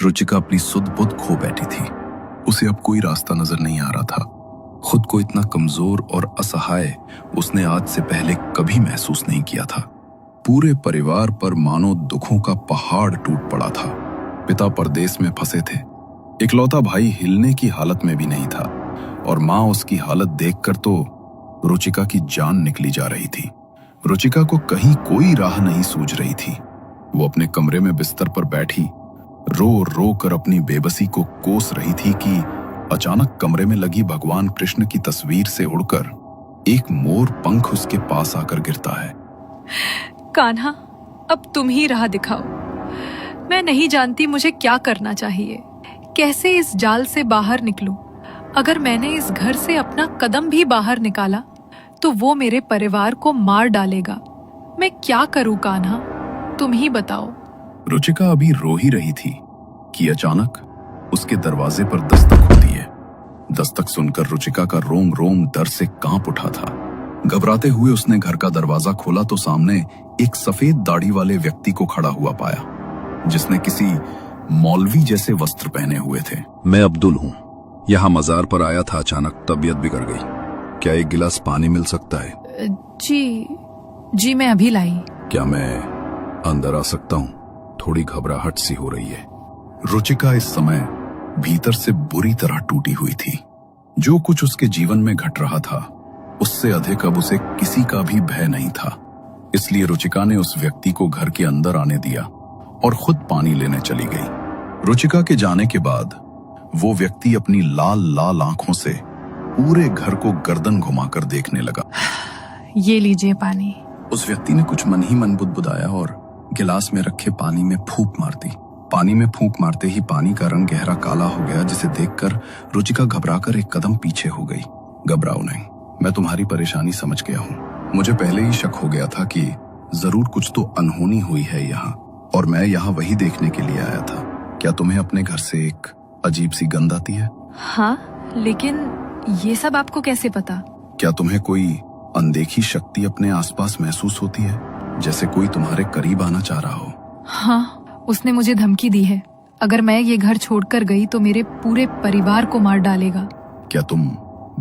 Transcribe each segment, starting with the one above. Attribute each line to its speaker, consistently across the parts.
Speaker 1: रुचिका अपनी सुध बुध खो बैठी थी। उसे अब कोई रास्ता नजर नहीं आ रहा था। खुद को इतना कमजोर और असहाय उसने आज से पहले कभी महसूस नहीं किया था। पूरे परिवार पर मानो दुखों का पहाड़ टूट पड़ा था। पिता परदेश में फंसे थे, इकलौता भाई हिलने की हालत में भी नहीं था, और माँ उसकी हालत देखकर तो रुचिका की जान निकली जा रही थी। रुचिका को कहीं कोई राह नहीं सूझ रही थी। वो अपने कमरे में बिस्तर पर बैठी रो रो कर अपनी बेबसी को कोस रही थी कि अचानक कमरे में लगी भगवान कृष्ण की तस्वीर से उड़कर एक मोर पंख उसके पास आकर गिरता है।
Speaker 2: कान्हा, अब तुम ही राह दिखाओ। मैं नहीं जानती मुझे क्या करना चाहिए, कैसे इस जाल से बाहर निकलूं। अगर मैंने इस घर से अपना कदम भी बाहर निकाला तो वो मेरे परिवार को मार डालेगा। मैं क्या करूं कान्हा, तुम ही बताओ।
Speaker 1: रुचिका अभी रो ही रही थी कि अचानक उसके दरवाजे पर दस्तक होती है। दस्तक सुनकर रुचिका का रोम रोम डर से कांप उठा था। घबराते हुए उसने घर का दरवाजा खोला तो सामने एक सफेद दाढ़ी वाले व्यक्ति को खड़ा हुआ पाया, जिसने किसी मौलवी जैसे वस्त्र पहने हुए थे।
Speaker 3: मैं अब्दुल हूँ, यहाँ मजार पर आया था। अचानक तबीयत बिगड़ गई, क्या एक गिलास पानी मिल सकता है?
Speaker 2: जी मैं अभी लाई।
Speaker 3: क्या मैं अंदर आ सकता हूँ? थोड़ी घबराहट सी हो रही है।
Speaker 1: रुचिका इस समय भीतर से बुरी तरह टूटी हुई थी। जो कुछ उसके जीवन में घट रहा था उससे अधिक अब उसे किसी का भी भय नहीं था। इसलिए रुचिका ने उस व्यक्ति को घर के अंदर आने दिया और खुद पानी लेने चली गई। रुचिका के जाने के बाद वो व्यक्ति अपनी लाल लाल आंखों से पूरे घर को गर्दन घुमाकर देखने लगा।
Speaker 2: ये लीजिए पानी।
Speaker 1: उस व्यक्ति ने कुछ मन ही मन बुदबुदाया और गिलास में रखे पानी में फूंक मार दी। पानी में फूंक मारते ही पानी का रंग गहरा काला हो गया, जिसे देखकर रुचिका घबराकर एक कदम पीछे हो गई। घबराओ नहीं, मैं तुम्हारी परेशानी समझ गया हूँ। मुझे पहले ही शक हो गया था कि जरूर कुछ तो अनहोनी हुई है यहाँ, और मैं यहाँ वही देखने के लिए आया था। क्या तुम्हें अपने घर से एक अजीब सी गंध आती है?
Speaker 2: हाँ, लेकिन ये सब आपको कैसे पता?
Speaker 1: क्या तुम्हें कोई अनदेखी शक्ति अपने आसपास महसूस होती है, जैसे कोई तुम्हारे करीब आना चाह रहा हो?
Speaker 2: हाँ, उसने मुझे धमकी दी है। अगर मैं ये घर छोड़कर गई तो मेरे पूरे परिवार को मार डालेगा।
Speaker 1: क्या तुम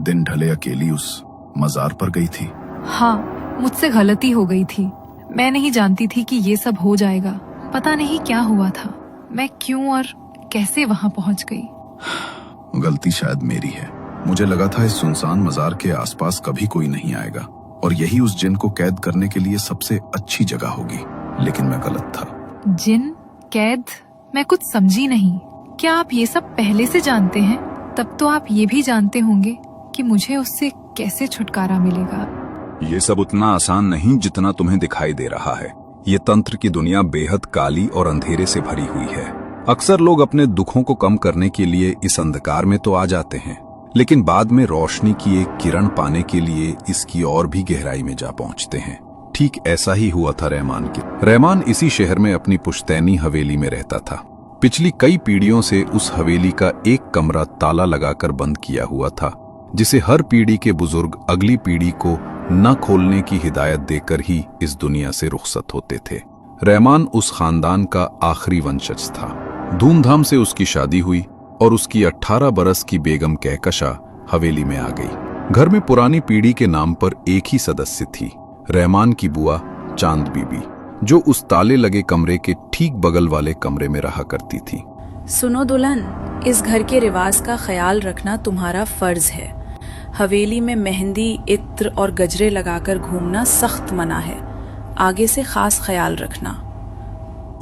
Speaker 1: दिन ढले अकेली उस मजार पर गई थी?
Speaker 2: हाँ, मुझसे गलती हो गई थी। मैं नहीं जानती थी कि ये सब हो जाएगा। पता नहीं क्या हुआ था, मैं क्यों और कैसे वहाँ पहुँच गई।
Speaker 1: गलती शायद मेरी है। मुझे लगा था इस सुनसान मजार के आसपास कभी कोई नहीं आएगा और यही उस जिन को कैद करने के लिए सबसे अच्छी जगह होगी, लेकिन मैं गलत था।
Speaker 2: जिन कैद? मैं कुछ समझी नहीं। क्या आप ये सब पहले से जानते हैं? तब तो आप ये भी जानते होंगे कि मुझे उससे कैसे छुटकारा मिलेगा।
Speaker 3: ये सब उतना आसान नहीं जितना तुम्हें दिखाई दे रहा है। ये तंत्र की दुनिया बेहद काली और अंधेरे से भरी हुई है। अक्सर लोग अपने दुखों को कम करने के लिए इस अंधकार में तो आ जाते हैं, लेकिन बाद में रोशनी की एक किरण पाने के लिए इसकी और भी गहराई में जा पहुंचते हैं। ठीक ऐसा ही हुआ था रहमान इसी शहर में अपनी पुश्तैनी हवेली में रहता था। पिछली कई पीढ़ियों से उस हवेली का एक कमरा ताला लगाकर बंद किया हुआ था, जिसे हर पीढ़ी के बुजुर्ग अगली पीढ़ी को न खोलने की हिदायत देकर ही इस दुनिया से रुखसत होते थे। रहमान उस खानदान का आखिरी वंशज था। धूमधाम से उसकी शादी हुई और उसकी 18 बरस की बेगम कहकशा हवेली में आ गई। घर में पुरानी पीढ़ी के नाम पर एक ही सदस्य थी, रहमान की बुआ चांद बीबी, जो उस ताले लगे कमरे के ठीक बगल वाले कमरे में रहा करती थी।
Speaker 4: सुनो दुल्हन, इस घर के रिवाज का ख्याल रखना तुम्हारा फर्ज है। हवेली में मेहंदी, इत्र और गजरे लगाकर घूमना सख्त मना है। आगे से खास ख्याल रखना।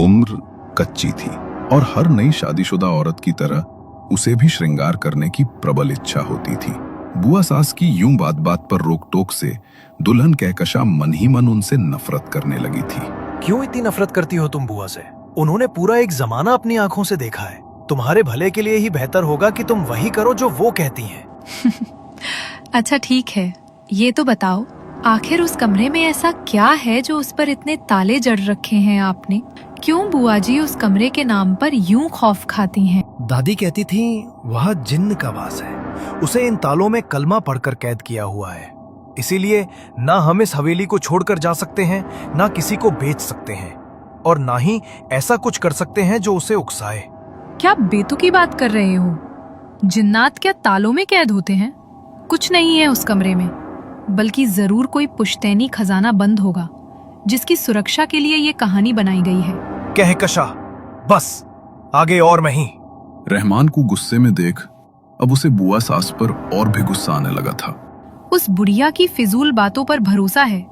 Speaker 1: उम्र कच्ची थी और हर नई शादीशुदा औरत की तरह उसे भी श्रृंगार करने की प्रबल इच्छा होती थी। बुआ सास की यूं बात बात पर रोक टोक से दुल्हन कहकशा मन ही मन उनसे नफरत करने लगी थी।
Speaker 5: क्यों इतनी नफरत करती हो तुम बुआ से? उन्होंने पूरा एक जमाना अपनी आंखों से देखा है। तुम्हारे भले के लिए ही बेहतर होगा कि तुम वही करो जो वो कहती हैं।
Speaker 2: अच्छा ठीक है, ये तो बताओ, आखिर उस कमरे में ऐसा क्या है जो उस पर इतने ताले जड़ रखे हैं आपने? क्यों बुआ जी उस कमरे के नाम पर यूं खौफ खाती हैं?
Speaker 5: दादी कहती थी वह जिन्न का वास है। उसे इन तालों में कलमा पढ़कर कैद किया हुआ है। इसीलिए ना हम इस हवेली को छोड़कर जा सकते हैं, ना किसी को बेच सकते हैं, और ना ही ऐसा कुछ कर सकते हैं जो उसे उकसाए।
Speaker 2: क्या बेतुकी बात कर रहे हो? जिन्नात क्या तालों में कैद होते हैं? कुछ नहीं है उस कमरे में, बल्कि जरूर कोई पुश्तैनी खजाना बंद होगा जिसकी सुरक्षा के लिए ये कहानी बनाई गई है।
Speaker 5: कहकशा, बस आगे और नहीं।
Speaker 1: रहमान को गुस्से में देख अब उसे बुआ सास पर और भी गुस्सा आने लगा था।
Speaker 2: उस बुढ़िया की फिजूल बातों पर भरोसा है